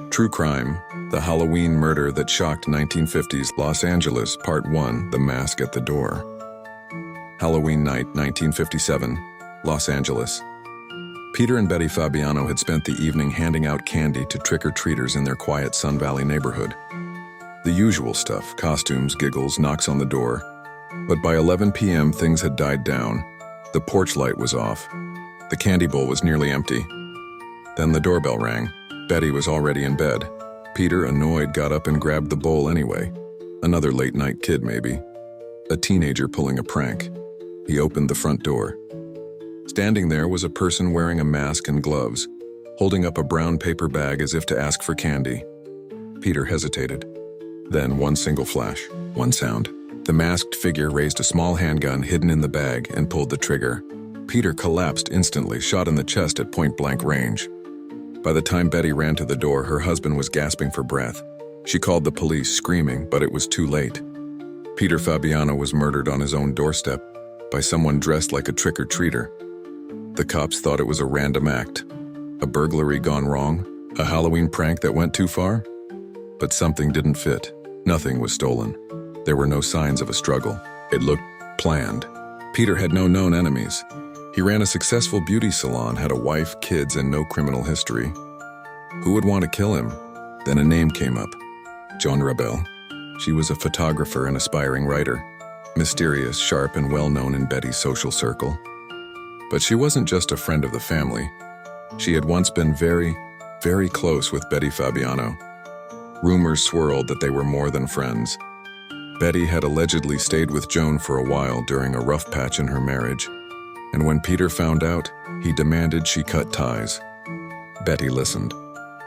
True Crime, The Halloween Murder That Shocked 1950s Los Angeles, Part 1, The Mask at the Door. Halloween night, 1957, Los Angeles. Peter and Betty Fabiano had spent the evening handing out candy to trick-or-treaters in their quiet Sun Valley neighborhood. The usual stuff, costumes, giggles, knocks on the door. But by 11 p.m. things had died down. The porch light was off. The candy bowl was nearly empty. Then the doorbell rang. Betty was already in bed. Peter, annoyed, got up and grabbed the bowl anyway. Another late-night kid, maybe. A teenager pulling a prank. He opened the front door. Standing there was a person wearing a mask and gloves, holding up a brown paper bag as if to ask for candy. Peter hesitated. Then one single flash, one sound. The masked figure raised a small handgun hidden in the bag and pulled the trigger. Peter collapsed instantly, shot in the chest at point-blank range. By the time Betty ran to the door, her husband was gasping for breath. She called the police, screaming, but it was too late. Peter Fabiano was murdered on his own doorstep by someone dressed like a trick-or-treater. The cops thought it was a random act, a burglary gone wrong, a Halloween prank that went too far. But something didn't fit. Nothing was stolen. There were no signs of a struggle. It looked planned. Peter had no known enemies. He ran a successful beauty salon, had a wife, kids, and no criminal history. Who would want to kill him? Then a name came up. Joan Rebel. She was a photographer and aspiring writer. Mysterious, sharp, and well-known in Betty's social circle. But she wasn't just a friend of the family. She had once been very, very close with Betty Fabiano. Rumors swirled that they were more than friends. Betty had allegedly stayed with Joan for a while during a rough patch in her marriage. And when Peter found out, he demanded she cut ties. Betty listened.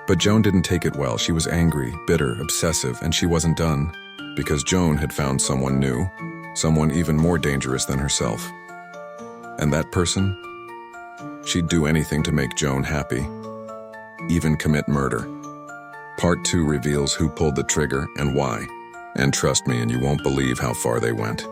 But Joan didn't take it well. She was angry, bitter, obsessive, and she wasn't done. Because Joan had found someone new, someone even more dangerous than herself. And that person? She'd do anything to make Joan happy. Even commit murder. Part 2 reveals who pulled the trigger and why. And trust me, and you won't believe how far they went.